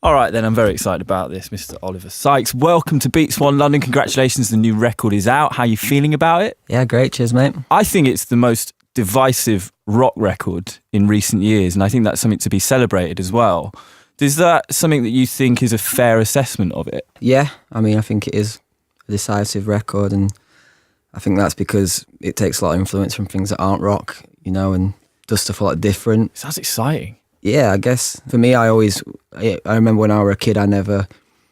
All right, then, I'm very excited about this, Mr. Oliver Sykes. Welcome to Beats One London. Congratulations, the new record is out. How are you feeling about it? Yeah, great. Cheers, mate. I think it's the most divisive rock record in recent years, and I think that's something to be celebrated as well. Is that something that you think is a fair assessment of it? Yeah, I mean, I think it is a decisive record, and I think that's because it takes a lot of influence from things that aren't rock, and does stuff a lot different. It sounds exciting. Yeah, I guess for me, I remember when I was a kid, I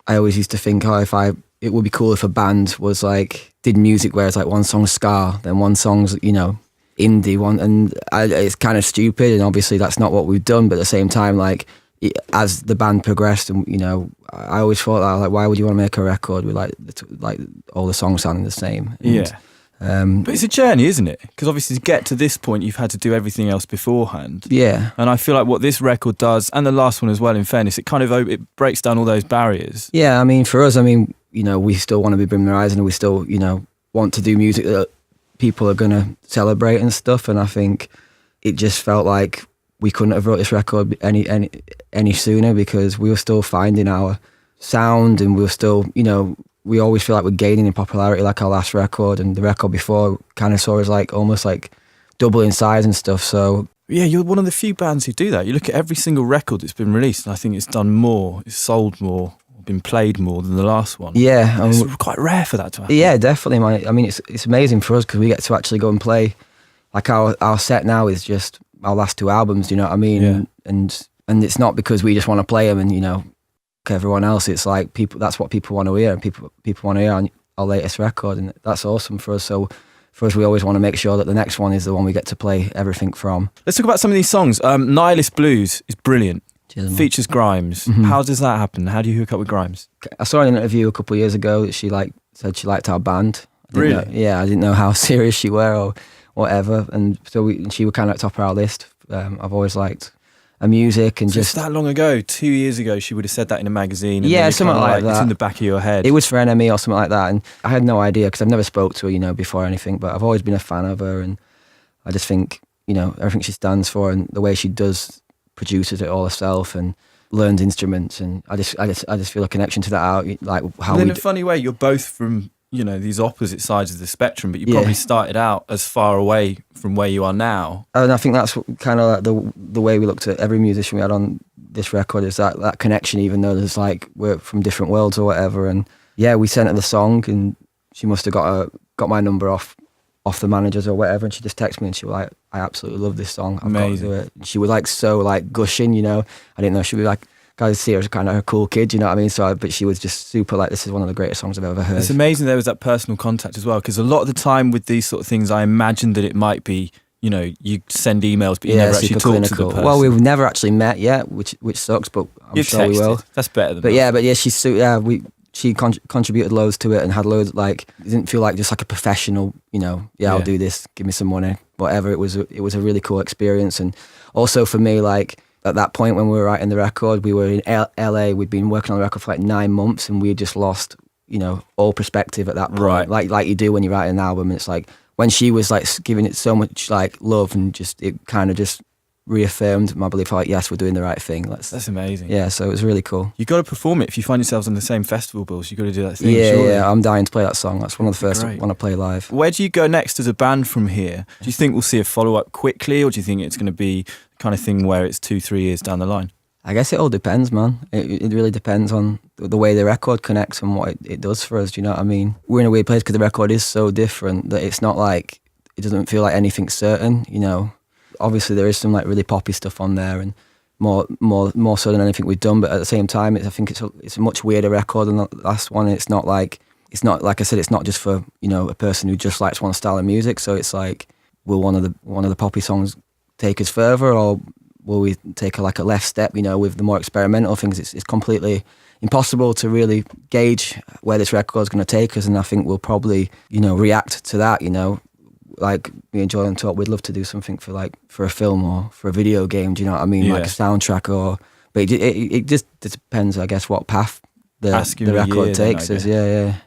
always used to think, it would be cool if a band was like, did music where it's like one song's ska, then one song's, indie one, and it's kind of stupid, and obviously that's not what we've done, but at the same time, like, as the band progressed, and I always thought that, like, why would you want to make a record with like all the songs sounding the same? And, yeah. But it's a journey, isn't it? Because obviously to get to this point, you've had to do everything else beforehand. Yeah. And I feel like what this record does, and the last one as well, in fairness, it breaks down all those barriers. Yeah, I mean, for us, we still want to be Bring the Horizon, and we still, want to do music that people are going to celebrate and stuff. And I think it just felt like we couldn't have wrote this record any sooner, because we were still finding our sound, and we were still, we always feel like we're gaining in popularity, like our last record, and the record before kind of saw us like almost like double in size and stuff. So yeah, you're one of the few bands who do that. You look at every single record that's been released, and I think it's done more, it's sold more, been played more than the last one. Yeah, it's quite rare for that to happen. Yeah, definitely. I mean, it's amazing for us because we get to actually go and play. Like our set now is just our last two albums. Do you know what I mean? Yeah. And it's not because we just want to play them and everyone else. It's like people. That's what people want to hear, and people want to hear our latest record, and that's awesome for us. So for us, we always want to make sure that the next one is the one we get to play everything from. Let's talk about some of these songs. Nihilist Blues is brilliant. Cheers, features Grimes. Mm-hmm. How does that happen? How do you hook up with Grimes? I saw an interview a couple of years ago that she said she liked our band. Really? I didn't know how serious she were or whatever, and so she was kind of at the top of our list. I've always liked her music, and just that long ago, 2 years ago, she would have said that in a magazine. And yeah, something like that. It's in the back of your head. It was for NME or something like that, and I had no idea because I've never spoke to her, before or anything. But I've always been a fan of her, and I just think, everything she stands for and the way she produces it all herself and learns instruments, and I just feel a connection to that. Like how in a funny way, you're both from these opposite sides of the spectrum, but you probably started out as far away from where you are now. And I think that's kind of like the way we looked at every musician we had on this record, is that connection, even though there's like we're from different worlds or whatever. And yeah, we sent her the song, and she must have got my number off the managers or whatever, and she just texted me and she was like, I absolutely love this song. I've Amazing. got to do it. And she was like so like gushing, I didn't know she was like, guys see her as kind of a cool kid, you know what I mean? So, but she was just super like, this is one of the greatest songs I've ever heard. It's amazing there was that personal contact as well, because a lot of the time with these sort of things, I imagine that it might be, you send emails, but you never actually talk to the person. Well, we've never actually met yet, which sucks, but I'm sure we will. That's better than But she contributed loads to it and had loads, like, it didn't feel like just like a professional, I'll do this, give me some money, whatever. It was a really cool experience. And also for me, like, at that point when we were writing the record, we were in LA, we'd been working on the record for like 9 months, and we had just lost, all perspective at that point. Right. Like you do when you write an album. And it's like, when she was like giving it so much like love, and just, it kind of just reaffirmed my belief, like, yes, we're doing the right thing. That's amazing. Yeah, so it was really cool. You got to perform it. If you find yourselves on the same festival bills, you got to do that thing. Yeah, I'm dying to play that song. That's one of the first I want to play live. Where do you go next as a band from here? Do you think we'll see a follow-up quickly, or do you think it's going to be the kind of thing where it's 2-3 years down the line? I guess it all depends, man. It really depends on the way the record connects and what it does for us. Do you know what I mean? We're in a weird place because the record is so different that it's not like, it doesn't feel like anything's certain, Obviously there is some like really poppy stuff on there, and more so than anything we've done, but at the same time I think it's a much weirder record than the last one. It's not like I said, it's not just for a person who just likes one style of music. So it's like, will one of the poppy songs take us further, or will we take a left step with the more experimental things? It's completely impossible to really gauge where this record is going to take us, and I think we'll probably react to that. Like me and Joy talk, we'd love to do something for a film or for a video game. Do you know what I mean? Yeah. Like a soundtrack, but it just depends, I guess, what path the record takes us. Yeah.